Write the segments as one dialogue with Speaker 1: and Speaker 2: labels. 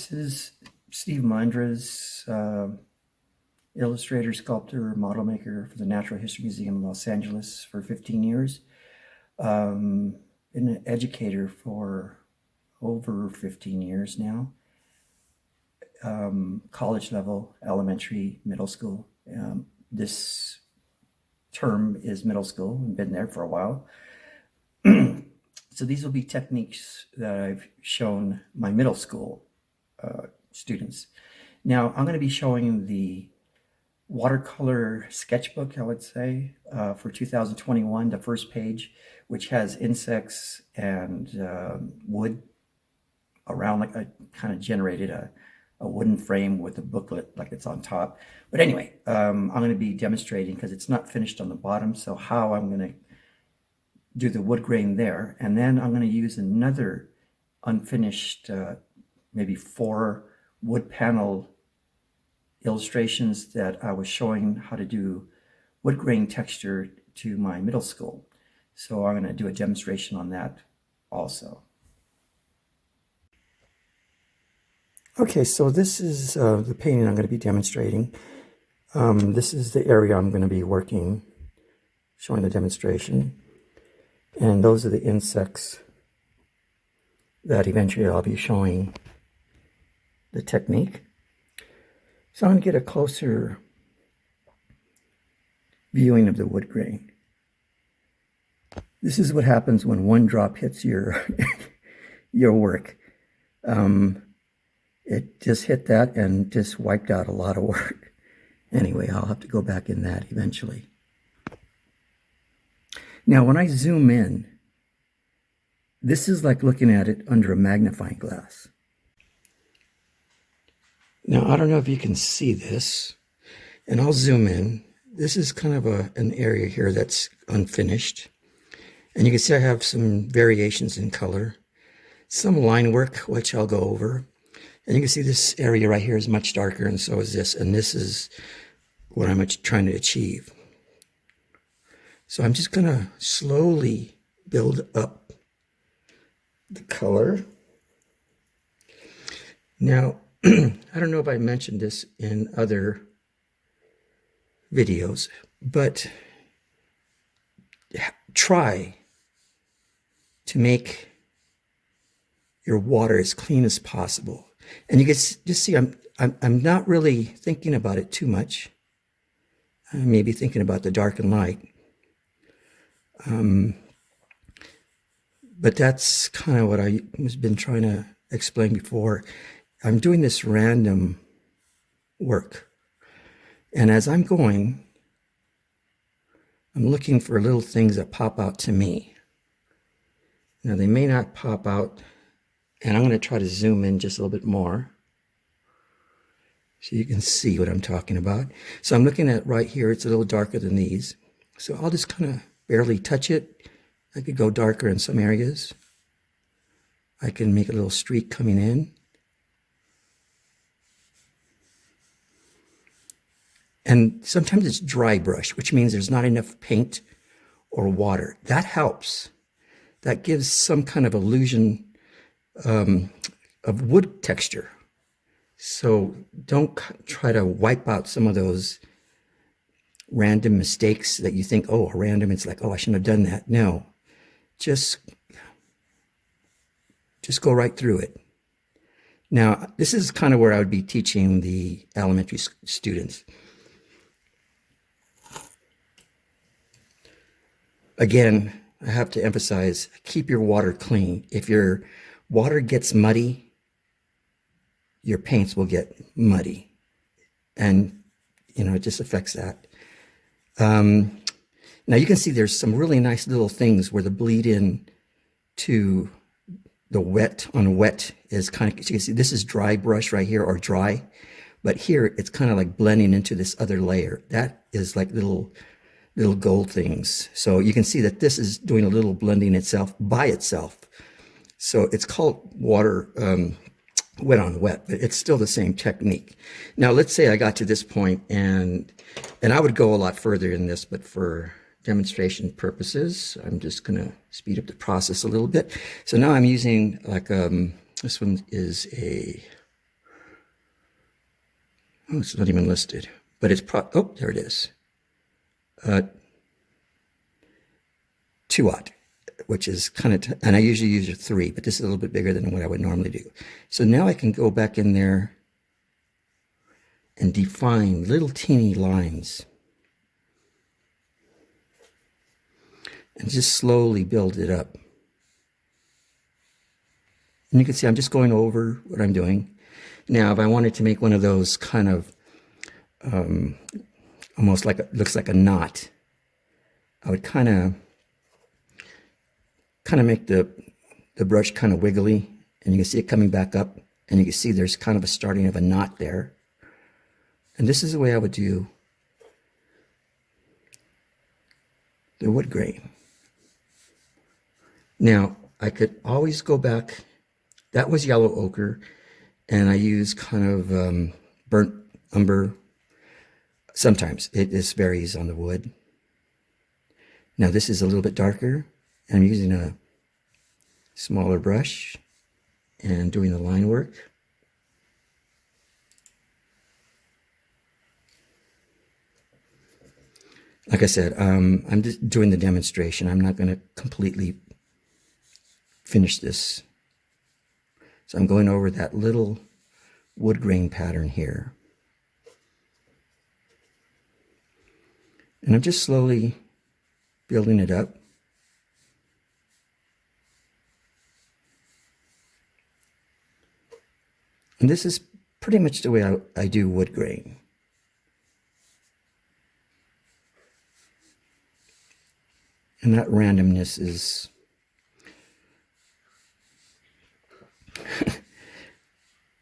Speaker 1: This is Steve Melendrez, illustrator, sculptor, model maker for the Natural History Museum in Los Angeles for 15 years. Been an educator for over 15 years now. College level, elementary, middle school. This term is middle school. I've been there for a while. So these will be techniques that I've shown my middle school students. Now I'm going to be showing the watercolor sketchbook, I would say, for 2021, the first page, which has insects and wood around. Like I kind of generated a wooden frame with a booklet like it's on top. But anyway, I'm going to be demonstrating because it's not finished on the bottom, so how I'm going to do the wood grain there. And then I'm going to use another unfinished, maybe 4 wood panel illustrations that I was showing how to do wood grain texture to my middle school. So I'm going to do a demonstration on that also. Okay, so this is the painting I'm going to be demonstrating. This is the area I'm going to be working, showing the demonstration. And those are the insects that eventually I'll be showing the technique. So I'm going to get a closer viewing of the wood grain. This is what happens when one drop hits your your work. It just hit that and just wiped out a lot of work. Anyway, I'll have to go back in that eventually. Now, when I zoom in, this is like looking at it under a magnifying glass. Now, I don't know if you can see this, and I'll zoom in. This is kind of an area here that's unfinished. And you can see I have some variations in color, some line work, which I'll go over. And you can see this area right here is much darker, and so is this. And this is what I'm trying to achieve. So I'm just going to slowly build up the color. Now, I don't know if I mentioned this in other videos, but try to make your water as clean as possible. And you can just see I'm not really thinking about it too much. I may be thinking about the dark and light. But that's kind of what I was been trying to explain before. I'm doing this random work. And as I'm going, I'm looking for little things that pop out to me. Now they may not pop out, and I'm going to try to zoom in just a little bit more so you can see what I'm talking about. So I'm looking at right here, it's a little darker than these. So I'll just kind of barely touch it. I could go darker in some areas. I can make a little streak coming in. And sometimes it's dry brush, which means there's not enough paint or water. That helps. That gives some kind of illusion of wood texture. So don't try to wipe out some of those random mistakes that you think, oh, random, it's like, oh, I shouldn't have done that. No, just go right through it. Now, this is kind of where I would be teaching the elementary students. Again, I have to emphasize, keep your water clean. If your water gets muddy, your paints will get muddy. And, it just affects that. Now you can see there's some really nice little things where the bleed in to the wet on wet is kind of, you can see this is dry brush right here, or dry, but here it's kind of like blending into this other layer. That is like little gold things. So you can see that this is doing a little blending itself by itself. So it's called water, wet on wet, but it's still the same technique. Now, let's say I got to this point, and I would go a lot further in this, but for demonstration purposes, I'm just going to speed up the process a little bit. So now I'm using like, this one is a Oh, it's not even listed, but it's oh, there it is. 2-aught, which is kind of, and I usually use a 3, but this is a little bit bigger than what I would normally do. So now I can go back in there and define little teeny lines and just slowly build it up. And you can see I'm just going over what I'm doing. Now, if I wanted to make one of those kind of almost like looks like a knot, I would kind of make the brush kind of wiggly, and you can see it coming back up, and you can see there's kind of a starting of a knot there. And this is the way I would do the wood grain. Now, I could always go back. That was yellow ochre, and I use kind of burnt umber. Sometimes it just varies on the wood. Now this is a little bit darker. I'm using a smaller brush and doing the line work. Like I said, I'm just doing the demonstration. I'm not going to completely finish this. So I'm going over that little wood grain pattern here. And I'm just slowly building it up. And this is pretty much the way I do wood grain. And that randomness is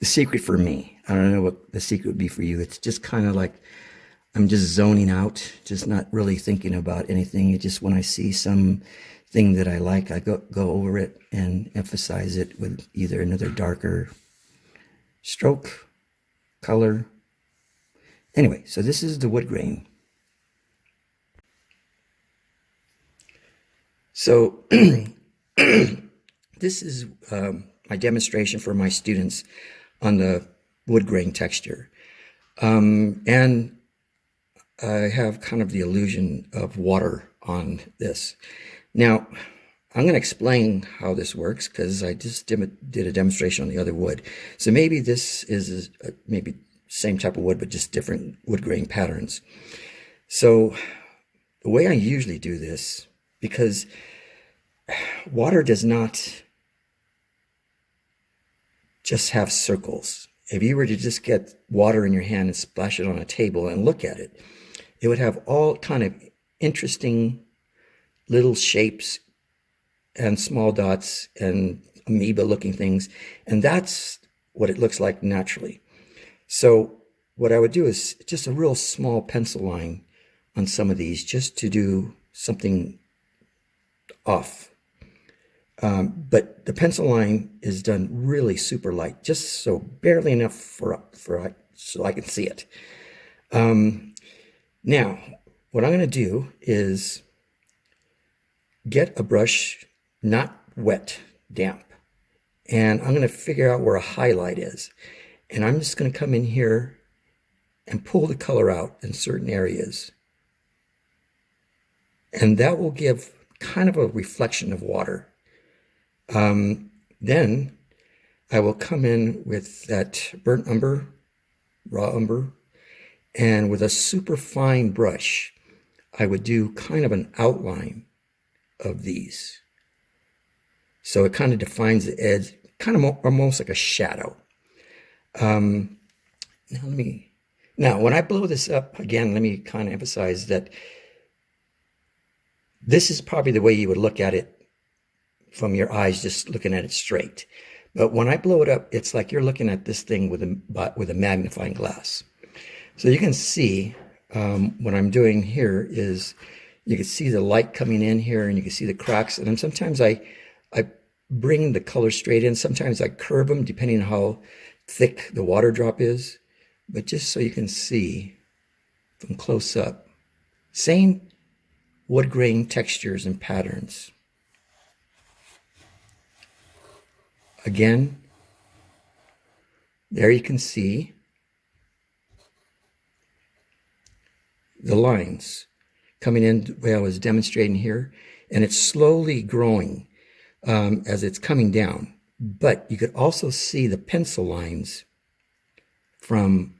Speaker 1: the secret for me. I don't know what the secret would be for you. It's just kind of like I'm just zoning out, just not really thinking about anything. It just, when I see something that I like, I go over it and emphasize it with either another darker stroke, color. Anyway, so this is the wood grain. So this is my demonstration for my students on the wood grain texture. And I have kind of the illusion of water on this. Now, I'm going to explain how this works because I just did a demonstration on the other wood. So maybe this is maybe same type of wood, but just different wood grain patterns. So the way I usually do this, because water does not just have circles. If you were to just get water in your hand and splash it on a table and look at it, it would have all kind of interesting little shapes and small dots and amoeba looking things. And that's what it looks like naturally. So what I would do is just a real small pencil line on some of these just to do something off. But the pencil line is done really super light, just so barely enough so I can see it. Now, what I'm going to do is get a brush, not wet, damp, and I'm going to figure out where a highlight is. And I'm just going to come in here and pull the color out in certain areas. And that will give kind of a reflection of water. Then I will come in with that burnt umber, raw umber, and with a super fine brush, I would do kind of an outline of these. So it kind of defines the edge, kind of almost like a shadow. Now when I blow this up, again, let me kind of emphasize that this is probably the way you would look at it from your eyes, just looking at it straight. But when I blow it up, it's like you're looking at this thing with a magnifying glass. So you can see what I'm doing here is you can see the light coming in here and you can see the cracks. And then sometimes I bring the color straight in. Sometimes I curve them depending on how thick the water drop is. But just so you can see from close up, same wood grain textures and patterns. Again, there you can see the lines coming in the way I was demonstrating here, and it's slowly growing as it's coming down. But you could also see the pencil lines from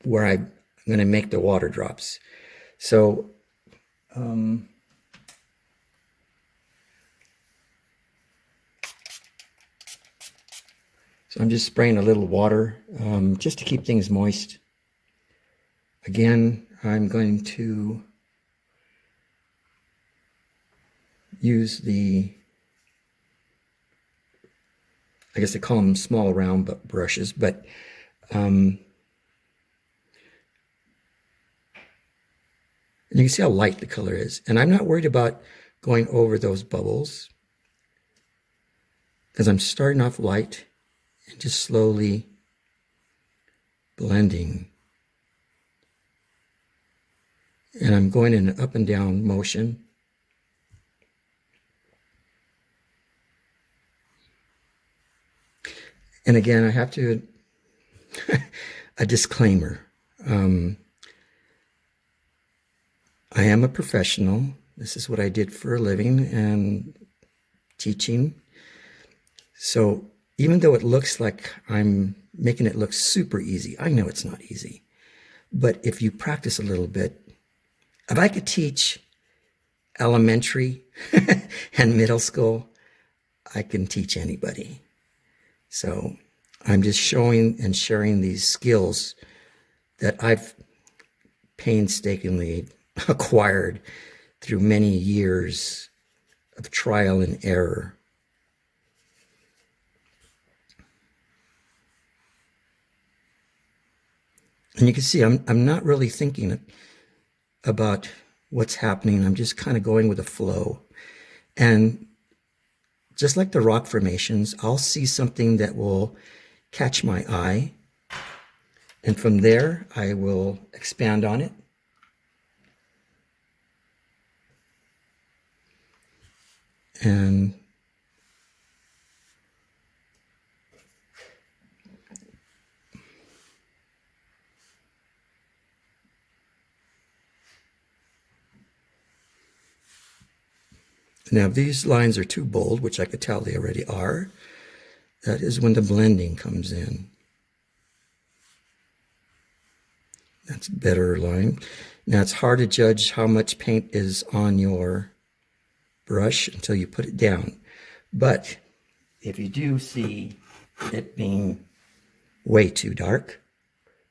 Speaker 1: where I'm going to make the water drops. So so I'm just spraying a little water just to keep things moist. Again, I'm going to use the, I guess they call them small round brushes, but and you can see how light the color is. And I'm not worried about going over those bubbles because I'm starting off light and just slowly blending. And I'm going in an up and down motion. And again, I have to, a disclaimer. I am a professional. This is what I did for a living and teaching. So even though it looks like I'm making it look super easy, I know it's not easy. But if you practice a little bit, if I could teach elementary and middle school, I can teach anybody. So I'm just showing and sharing these skills that I've painstakingly acquired through many years of trial and error. And you can see I'm not really thinking about what's happening. I'm just kind of going with the flow. And just like the rock formations, I'll see something that will catch my eye. And from there, I will expand on it. And now, if these lines are too bold, which I could tell they already are, that is when the blending comes in. That's a better line. Now, it's hard to judge how much paint is on your brush until you put it down. But if you do see it being way too dark,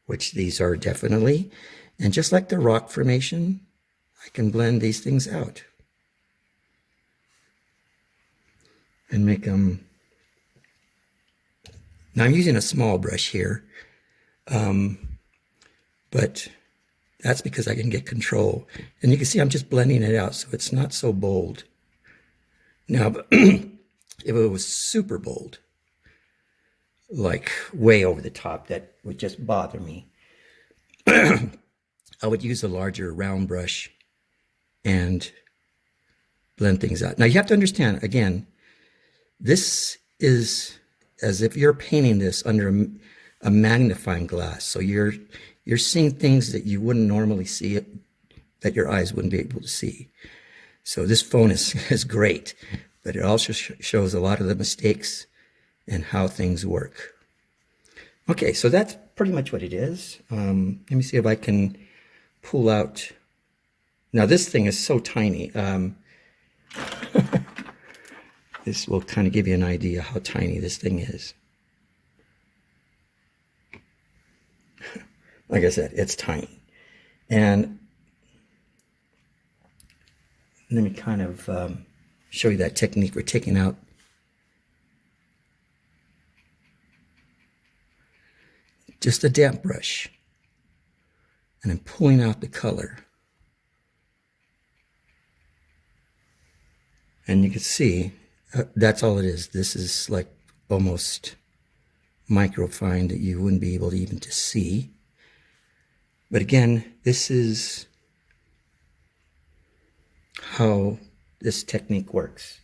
Speaker 1: which these are definitely, and just like the rock formation, I can blend these things out and make them. Now I'm using a small brush here, but that's because I can get control. And you can see I'm just blending it out, so it's not so bold. Now, if it was super bold, like way over the top, that would just bother me. I would use a larger round brush and blend things out. Now you have to understand, again, this is as if you're painting this under a magnifying glass. So you're seeing things that you wouldn't normally see, that your eyes wouldn't be able to see. So this phone is great, but it also shows a lot of the mistakes and how things work. Okay, so that's pretty much what it is. Let me see if I can pull out. Now this thing is so tiny. This will kind of give you an idea how tiny this thing is. Like I said, it's tiny. And let me kind of show you that technique for taking out. Just a damp brush. And I'm pulling out the color. And you can see, that's all it is. This is like almost microfine that you wouldn't be able to even to see. But again, this is how this technique works.